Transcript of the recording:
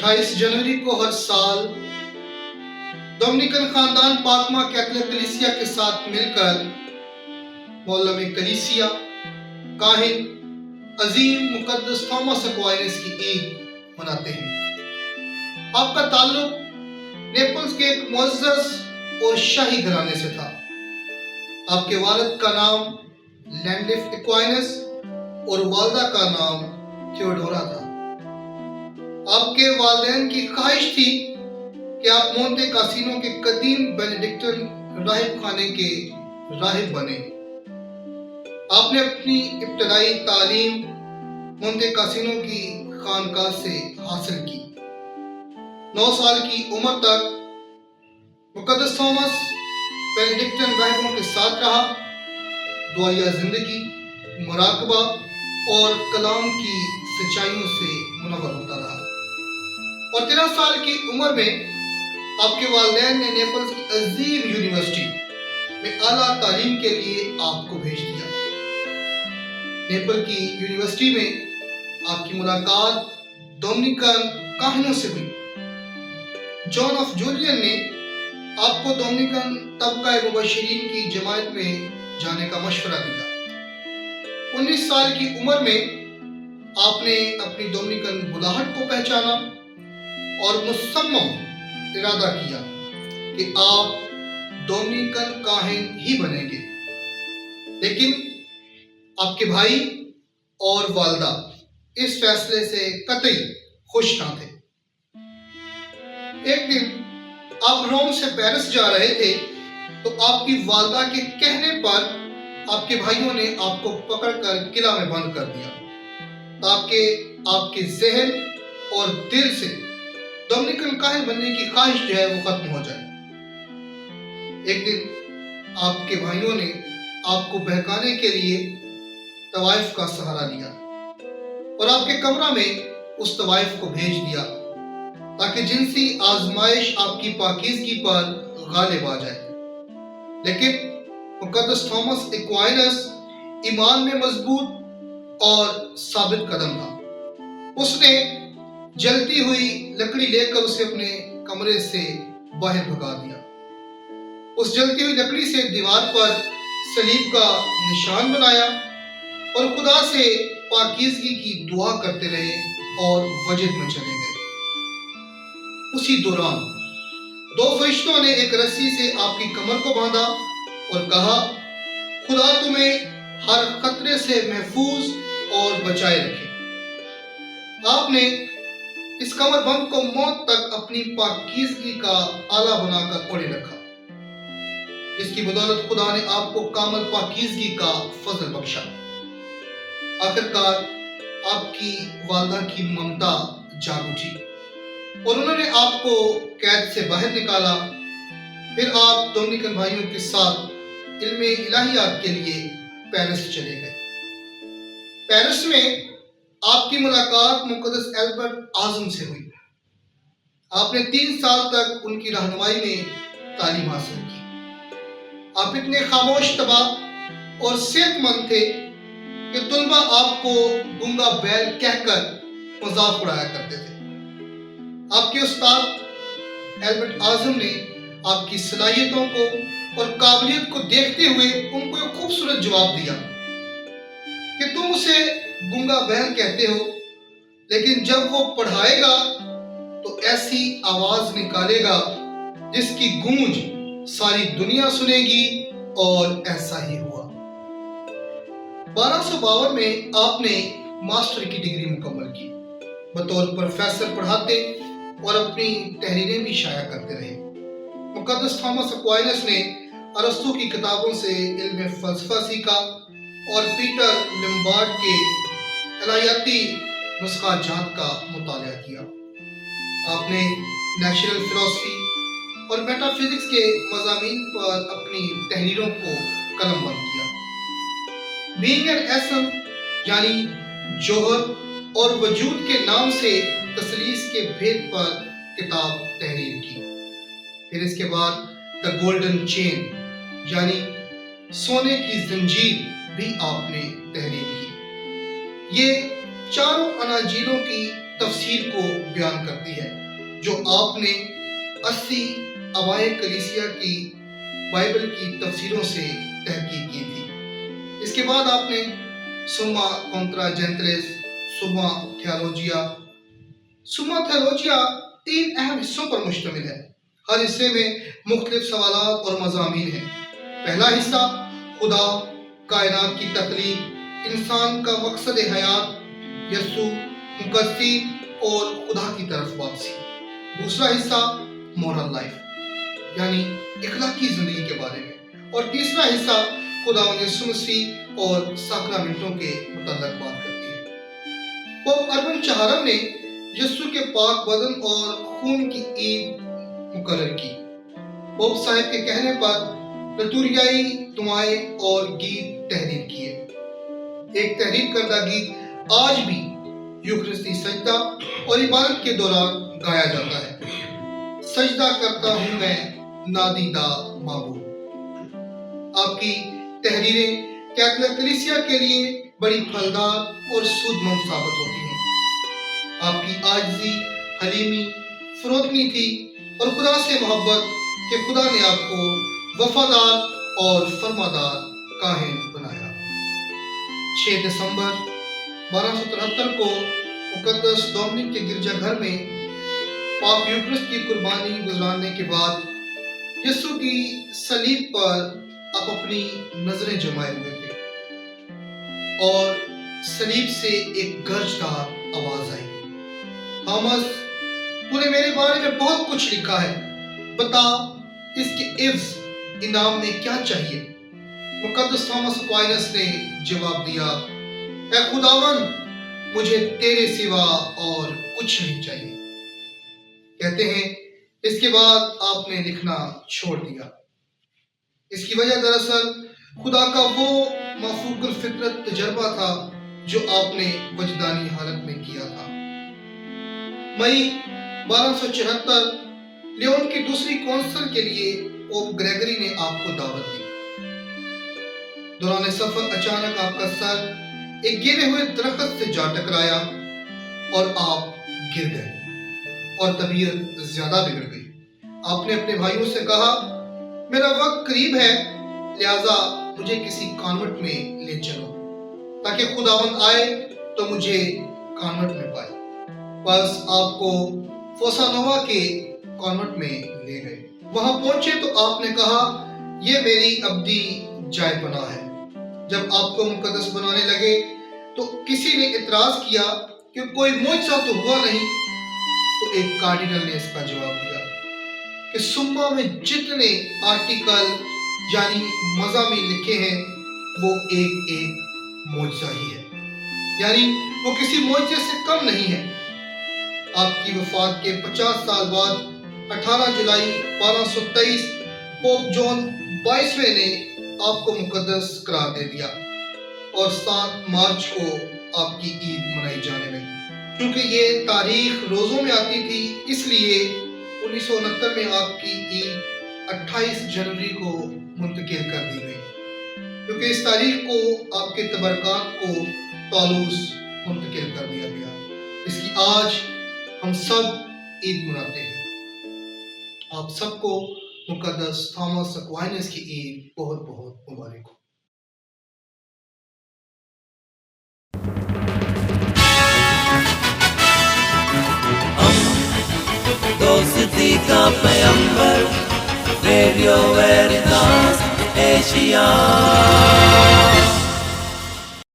28 जनवरी को हर साल डोमिनिकन खानदान पाकमा कैथोलिक कलीसिया के साथ मिलकर मौलवी कलीसिया काहिन अजीम मुकद्दस थॉमस एक्वाइनस की ईद मनाते हैं। आपका ताल्लुक नेपल्स के एक मुअज़्ज़ज़ और शाही घराने से था। आपके वालिद का नाम लैंडलिफ एक्वाइनस और वालदा का नाम थियोडोरा था। आपके वालिदैन की ख्वाहिश थी कि आप मोंटे कासिनो के कदीम बेनेडिक्टन राहिब खाने के राहिब बने। आपने अपनी इब्तदाई तालीम मोंटे कासिनो की खानकाह से हासिल की। 9 साल की उम्र तक मुकद्दस थॉमस बेनेडिक्टन राहिबों के साथ रहा। दुआया जिंदगी, मुराकबा और कलाम की सच्चाइयों से मुनव्वर होता रहा। और 13 साल की उम्र में आपके वालिदैन ने नेपल्स की अजीम यूनिवर्सिटी में आला तालीम के लिए आपको भेज दिया। नेपल की यूनिवर्सिटी में आपकी मुलाकात डोमिनिकन काहिनों से हुई। जॉन ऑफ जूलियन ने आपको डोमिनिकन तबका मुबशरीन की जमात में जाने का मशवरा दिया। 19 साल की उम्र में आपने अपनी डोमिनिकन बुलाहट को पहचाना और मुसम्मम इरादा किया कि आप डोमिनिकन काहिन ही बनेंगे। लेकिन आपके भाई और वालदा इस फैसले से कतई खुश ना थे। एक दिन आप रोम से पेरिस जा रहे थे तो आपकी वालदा के कहने पर आपके भाइयों ने आपको पकड़कर किला में बंद कर दिया ताकि आपके जहन और दिल से डोमिनिकन काहिन बनने की ख्वाहिश जो है वो खत्म हो जाए। एक दिन आपके भाइयों ने आपको बहकाने के लिए तवाइफ का सहारा लिया और आपके कमरा में उस तवाइफ को भेज दिया ताकि जिनसी आजमाइश आपकी पाकीज़गी पर गालिब आ जाए। लेकिन मुकद्दस थॉमस एक्वाइनस ईमान में मजबूत और साबित कदम था। उसने जलती हुई लकड़ी लेकर उसे अपने कमरे से बाहर भगा दिया। उस जलती हुई लकड़ी से दीवार पर सलीब का निशान बनाया और खुदा से पाकीज़गी की दुआ करते रहे और वजद में चले गए। उसी दौरान 2 फरिश्तों ने एक रस्सी से आपकी कमर को बांधा और कहा, खुदा तुम्हें हर खतरे से महफूज और बचाए रखे। आपने इस कमरबंद को मौत तक अपनी पाकीज़गी का आला बनाकर ओढ़े रखा। इसकी बदौलत खुदा ने आपको कामल पाकीज़गी का फजल बख्शा। आखिरकार आपकी वालदा की ममता जाग उठी और उन्होंने आपको कैद से बाहर निकाला। फिर आप डोमिनिकन भाइयों के साथ इल्मे इलाहियात के लिए पेरिस चले गए। पेरिस में आपकी मुलाकात मुकद्दस एल्बर्ट आज़म से हुई। आपने 3 साल तक उनकी रहनुमाई में तालीम हासिल की। आप इतने खामोश, तबाह और सेहतमंद थे कि तुलबा आपको गूंगा बैल कहकर मजाक उड़ाया करते थे। आपके उस्ताद एल्बर्ट आज़म ने आपकी सलाहियतों को और काबिलियत को देखते हुए उनको एक खूबसूरत जवाब दिया कि तुम उसे गूंगा बैल कहते हो, लेकिन जब वो पढ़ाएगा तो ऐसी आवाज निकालेगा जिसकी गूंज सारी दुनिया सुनेगी। और ऐसा ही हुआ। 1252 में आपने मास्टर की डिग्री मुकम्मल की। बतौर प्रोफेसर पढ़ाते और अपनी तहरीरें भी शाया करते रहे। मुकद्दस थॉमस एक्वाइनस ने अरस्तु की किताबों से इल्म फलसफा सीखा और पीटर लिम्बार्ड के इलाहियाती नुस्खाजात का मुताला किया। आपने नेचुरल फिलॉसफी और मेटाफिजिक्स के मज़ामीन पर अपनी तहरीरों को कलमबंद किया। बीइंग एन एसेंस यानी जौहर और वजूद के नाम से तसलीस के भेद पर किताब तहरीर की। फिर इसके बाद द गोल्डन चेन यानी सोने की जंजीर भी आपने तहरीर की। ये चारों अनाजीलों की तफसीर को बयान करती है जो आपने 80 अवाए कलीसिया की बाइबल की तफसीरों से तहकीक की थी। इसके बाद आपने सुम्मा कॉन्ट्रा जेंटलेस, सुम्मा थियोलॉजिया 3 अहम हिस्सों पर मुश्तमिल है। हर हिस्से में मुख्तलिफ सवालात और मज़ामीन हैं। पहला हिस्सा खुदा, कायनात की तख्लीक, इंसान का मकसद हयात, यसू, मुकद्दी और खुदा की तरफ वापसी। दूसरा हिस्सा मोरल लाइफ यानी इखलाकी जिंदगी के बारे में, और तीसरा हिस्सा खुदा यीशु मसीह और साक्रामेंटों के मुतल्लिक़ बात करती है। पोप अर्बन चहारम ने यीशु के पाक बदन और खून की ईद मुकर्रर की। पोप साहिब के कहने पर लितुर्गियाई दुआएं और गीत तहरीर किए। एक तहरीर करदा गीत आज भी यूखरिस्ती सजदा और इबादत के दौरान गाया जाता है। सजदा करता हूँ मैं नादीदा माबूद। आपकी तहरीरें कैथोलिक कलीसिया के लिए बड़ी फलदार और सूदमंद साबित होती हैं। आपकी आजिज़ी, हलीमी, फरोतनी थी और खुदा से मोहब्बत कि खुदा ने आपको वफादार और फरमादार काहिन बनाया। 6 दिसंबर 1273 को मुकद्दस डोमिनिक के गिरजाघर में पाप यूक्रिस्ट की कुर्बानी गुजराने के बाद यीशु की सलीब पर आप अपनी नजरें जमाए हुए थे और सलीब से एक गर्जदार आवाज आई, थॉमस, तूने मेरे बारे में बहुत कुछ लिखा है, बता इसके इव्ज इनाम में क्या चाहिए। मुकद्दस थॉमस एक्वाइनस ने जवाब दिया, ऐ खुदावन, मुझे तेरे सिवा और कुछ नहीं चाहिए। कहते हैं इसके बाद आपने लिखना छोड़ दिया। इसकी वजह दरअसल खुदा का वो माफूकुल फितरत तजर्बा था जो आपने वजदानी हालत में किया था। मई 1274 लियोन की दूसरी कौंसिल के लिए पोप ग्रेगरी ने आपको दावत दी। दौरान सफर अचानक आपका सर एक गिरे हुए दरख्त से जा टकराया और आप गिर गए और तबीयत ज्यादा बिगड़ गई। आपने अपने भाइयों से कहा, मेरा वक्त करीब है, लिहाजा मुझे किसी कॉन्वेंट में ले चलो ताकि खुदावंद आए तो मुझे कॉन्वेंट में पाए। बस आपको फोसानोवा के कॉन्वेंट में ले गए। वहां पहुंचे तो आपने कहा, यह मेरी अब्दी जायपनाह है। जब आपको मुकद्दस बनाने लगे तो किसी ने इतराज किया कि कोई मुआजिज़ा तो हुआ नहीं। तो एक कार्डिनल ने इसका जवाब दिया कि सुम्मा में जितने आर्टिकल यानी मज़ामीन लिखे हैं वो एक एक मुआजिज़ा ही है, यानी वो किसी मुआजिज़े से कम नहीं है। आपकी वफात के 50 साल बाद 18 जुलाई 1223 पोप जॉन 22वें ने आपको मुकद्दस करार दे दिया और 7 मार्च को आपकी ईद मनाई जाने लगी। क्योंकि ये तारीख रोज़ों में आती थी, इसलिए 1969 में आपकी ईद 28 जनवरी को मुंतकिल कर दी गई, क्योंकि इस तारीख को आपके तबरकात को तालूस मुंतकिल कर दिया गया। इसकी आज हम सब ईद मनाते हैं। आप सबको मुकद्दस थॉमस एक्वाइनस की ईद बहुत बहुत मुबारक हो। दोस्ती का पैगंबर, रेडियो वेरितास एशिया।